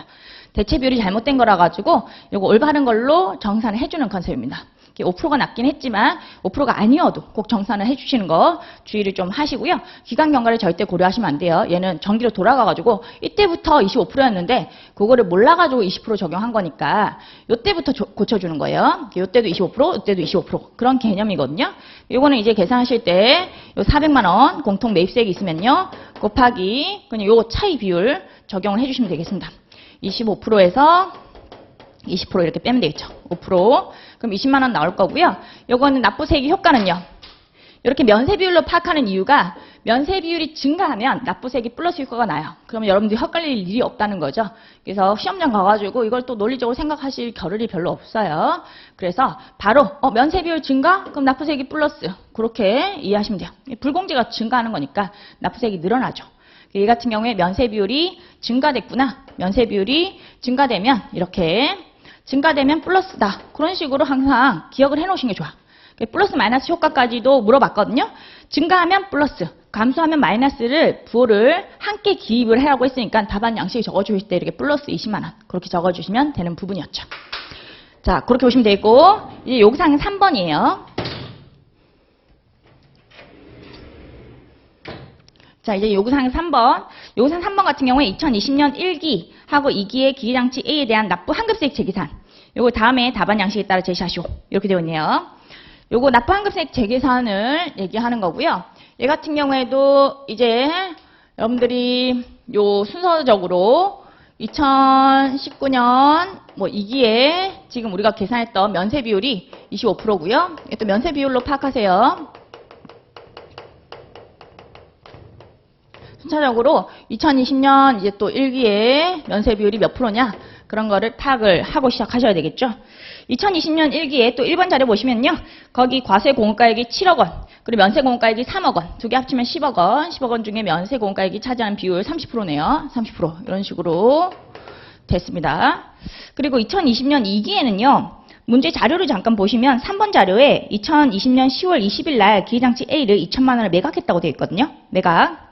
대체 비율이 잘못된 거라 가지고 요거 올바른 걸로 정산을 해주는 컨셉입니다. 5%가 낮긴 했지만 5%가 아니어도 꼭 정산을 해주시는 거 주의를 좀 하시고요. 기간 경과를 절대 고려하시면 안 돼요. 얘는 전기로 돌아가가지고 이때부터 25%였는데 그거를 몰라가지고 20% 적용한 거니까 이때부터 고쳐주는 거예요. 이때도 25%, 이때도 25% 그런 개념이거든요. 이거는 이제 계산하실 때 400만 원 공통 매입세액이 있으면요. 곱하기 그냥 요 차이 비율 적용을 해주시면 되겠습니다. 25%에서 20% 이렇게 빼면 되겠죠. 5%. 그럼 20만 원 나올 거고요. 요거는 납부세액의 효과는요. 이렇게 면세 비율로 파악하는 이유가 면세 비율이 증가하면 납부세액이 플러스 효과가 나요. 그러면 여러분들이 헷갈릴 일이 없다는 거죠. 그래서 시험장 가가지고 이걸 또 논리적으로 생각하실 겨를이 별로 없어요. 그래서 바로 면세 비율 증가? 그럼 납부세액이 플러스. 그렇게 이해하시면 돼요. 불공제가 증가하는 거니까 납부세액이 늘어나죠. 이 같은 경우에 면세 비율이 증가됐구나. 면세 비율이 증가되면 이렇게 증가되면 플러스다. 그런 식으로 항상 기억을 해놓으시는 게 좋아. 플러스 마이너스 효과까지도 물어봤거든요. 증가하면 플러스, 감소하면 마이너스를 부호를 함께 기입을 하라고 했으니까 답안 양식을 적어주실 때 이렇게 플러스 20만 원 그렇게 적어주시면 되는 부분이었죠. 자, 그렇게 보시면 되고 이제 요구사항은 3번이에요. 자, 이제 요구사항 3번. 요구사항 3번 같은 경우에 2020년 1기하고 2기의 기계장치 A에 대한 납부 환급세액 재계산. 요거 다음에 답안 양식에 따라 제시하시오. 이렇게 되어 있네요. 요거 납부 환급세액 재계산을 얘기하는 거고요. 얘 같은 경우에도 이제 여러분들이 요 순서적으로 2019년 뭐 2기에 지금 우리가 계산했던 면세 비율이 25%고요. 또 면세 비율로 파악하세요. 순차적으로 2020년 이제 또 1기에 면세 비율이 몇 프로냐 그런 거를 파악을 하고 시작하셔야 되겠죠. 2020년 1기에 또 1번 자료 보시면요. 거기 과세 공가액이 7억 원, 그리고 면세 공가액이 3억 원, 두 개 합치면 10억 원, 10억 원 중에 면세 공가액이 차지하는 비율 30%네요. 30% 이런 식으로 됐습니다. 그리고 2020년 2기에는요. 문제 자료를 잠깐 보시면 3번 자료에 2020년 10월 20일 날 기계장치 A를 2천만 원을 매각했다고 되어 있거든요. 매각.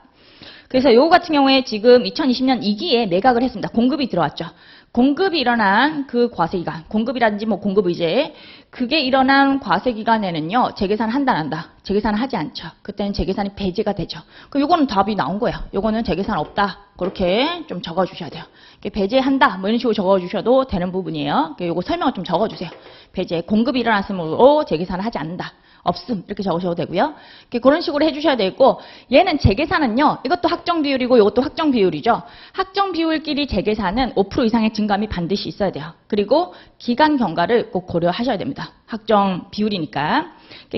그래서 요거 같은 경우에 지금 2020년 2기에 매각을 했습니다. 공급이 들어왔죠. 공급이 일어난 그 과세기간, 공급이라든지 뭐 공급의제, 그게 일어난 과세기간에는요, 재계산 한다, 안 한다? 재계산을 하지 않죠. 그때는 재계산이 배제가 되죠. 그럼 요거는 답이 나온 거예요. 요거는 재계산 없다. 그렇게 좀 적어주셔야 돼요. 배제한다, 뭐 이런 식으로 적어주셔도 되는 부분이에요. 요거 설명을 좀 적어주세요. 배제, 공급이 일어났으므로 재계산을 하지 않는다. 없음 이렇게 적으셔도 되고요. 그런 식으로 해주셔야 되고 얘는 재계산은요. 이것도 확정 비율이고 이것도 확정 비율이죠. 확정 비율끼리 재계산은 5% 이상의 증감이 반드시 있어야 돼요. 그리고 기간 경과를 꼭 고려하셔야 됩니다. 확정 비율이니까.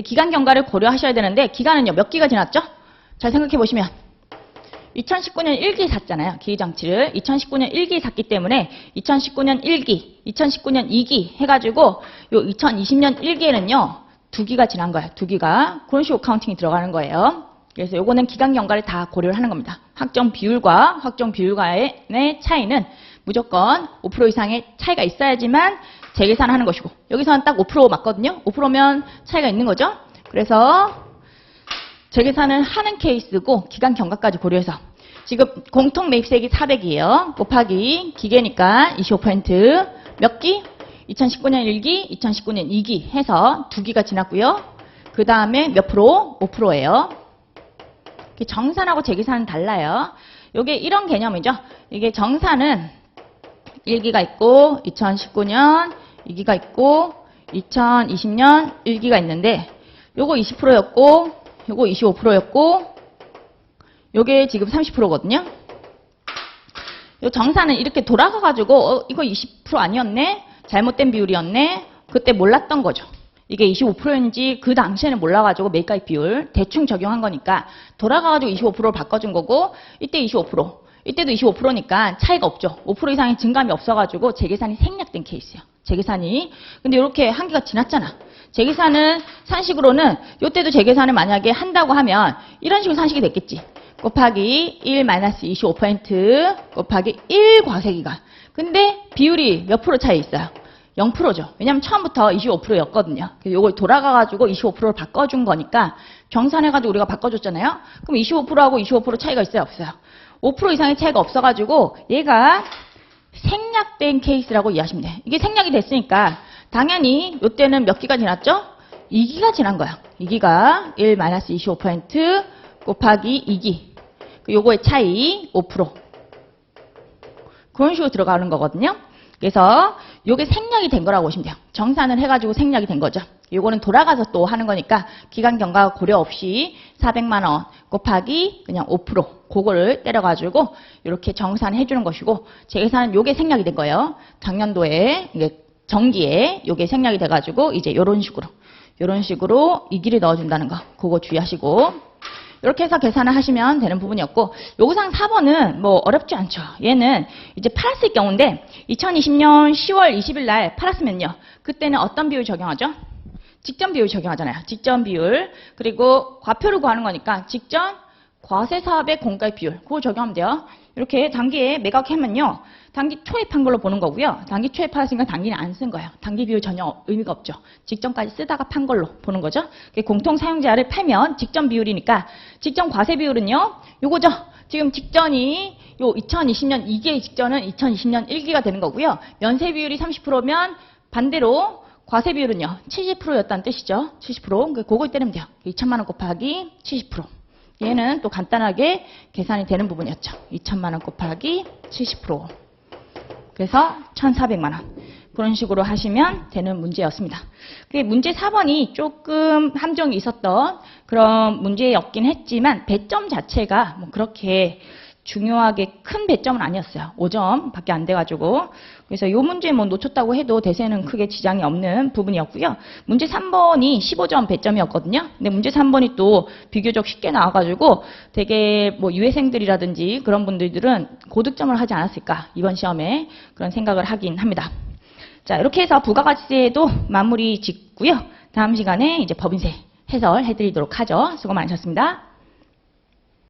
기간 경과를 고려하셔야 되는데 기간은요. 몇 기가 지났죠? 잘 생각해 보시면 2019년 1기에 샀잖아요. 기계장치를. 2019년 1기에 샀기 때문에 2019년 1기, 2019년 2기 해가지고 요 2020년 1기에는요. 2기가 지난 거예요. 2기가. 그런 식으로 카운팅이 들어가는 거예요. 그래서 요거는 기간 경과를 다 고려를 하는 겁니다. 확정 비율과 확정 비율과의 차이는 무조건 5% 이상의 차이가 있어야지만 재계산하는 것이고 여기서는 딱 5% 맞거든요. 5%면 차이가 있는 거죠. 그래서 재계산을 하는 케이스고 기간 경과까지 고려해서 지금 공통 매입세액이 400이에요. 곱하기 기계니까 25% 몇 기? 2019년 1기, 2019년 2기 해서 2기가 지났고요. 그 다음에 몇 프로? 5%예요. 정산하고 재계산은 달라요. 이게 이런 개념이죠. 이게 정산은 1기가 있고 2019년 2기가 있고 2020년 1기가 있는데 요거 20%였고 요거 25%였고 요게 지금 30%거든요. 요 정산은 이렇게 돌아가가지고 이거 20% 아니었네? 잘못된 비율이었네? 그때 몰랐던 거죠. 이게 25%인지 그 당시에는 몰라가지고 매입가액 비율 대충 적용한 거니까 돌아가가지고 25%를 바꿔준 거고 이때 25%, 이때도 25%니까 차이가 없죠. 5% 이상의 증감이 없어가지고 재계산이 생략된 케이스예요. 재계산이. 근데 이렇게 한기가 지났잖아. 재계산은 산식으로는 이때도 재계산을 만약에 한다고 하면 이런 식으로 산식이 됐겠지. 곱하기 1 마이너스 25% 곱하기 1 과세기간. 근데 비율이 몇 프로 차이 있어요? 0%죠. 왜냐면 처음부터 25%였거든요. 그래서 이걸 돌아가가지고 25%를 바꿔준 거니까 경산해가지고 우리가 바꿔줬잖아요. 그럼 25%하고 25% 차이가 있어요? 없어요? 5% 이상의 차이가 없어가지고 얘가 생략된 케이스라고 이해하시면 돼요. 이게 생략이 됐으니까 당연히 이때는 몇 기가 지났죠? 2기가 지난 거야. 2기가 1 마이너스 25% 곱하기 2기. 요거의 차이 5%. 그런 식으로 들어가는 거거든요. 그래서 요게 생략이 된 거라고 보시면 돼요. 정산을 해가지고 생략이 된 거죠. 요거는 돌아가서 또 하는 거니까 기간 경과 고려 없이 400만 원 곱하기 그냥 5% 그거를 때려가지고 이렇게 정산해 주는 것이고 재계산은 요게 생략이 된 거예요. 작년도에 이게 정기에 요게 생략이 돼가지고 이제 요런 식으로 이 길을 넣어준다는 거 그거 주의하시고 이렇게 해서 계산을 하시면 되는 부분이었고 요구사항 4번은 뭐 어렵지 않죠. 얘는 이제 팔았을 경우인데 2020년 10월 20일 날 팔았으면요. 그때는 어떤 비율 적용하죠? 직전 비율 적용하잖아요. 직전 비율. 그리고 과표를 구하는 거니까 직전 과세사업의 공가액 비율. 그거 적용하면 돼요. 이렇게 단기에 매각하면요. 단기 초에 판 걸로 보는 거고요. 단기 초에 팔았으니까 단기는 안 쓴 거예요. 단기 비율 전혀 의미가 없죠. 직전까지 쓰다가 판 걸로 보는 거죠. 공통 사용자를 팔면 직전 비율이니까 직전 과세 비율은요. 요거죠. 지금 직전이 요 2020년 2기의 직전은 2020년 1기가 되는 거고요. 면세 비율이 30%면 반대로 과세 비율은요. 70%였다는 뜻이죠. 70%. 그거 때리면 돼요. 2천만 원 곱하기 70%. 얘는 또 간단하게 계산이 되는 부분이었죠. 2천만 원 곱하기 70%. 그래서 1,400만 원. 그런 식으로 하시면 되는 문제였습니다. 문제 4번이 조금 함정이 있었던 그런 문제였긴 했지만 배점 자체가 뭐 그렇게 중요하게 큰 배점은 아니었어요. 5점밖에 안 돼가지고. 그래서 이 문제 뭐 놓쳤다고 해도 대세는 크게 지장이 없는 부분이었고요. 문제 3번이 15점 배점이었거든요. 근데 문제 3번이 또 비교적 쉽게 나와가지고 되게 뭐 유해생들이라든지 그런 분들은 고득점을 하지 않았을까. 이번 시험에 그런 생각을 하긴 합니다. 자, 이렇게 해서 부가가치세도 마무리 짓고요. 다음 시간에 이제 법인세 해설해드리도록 하죠. 수고 많으셨습니다.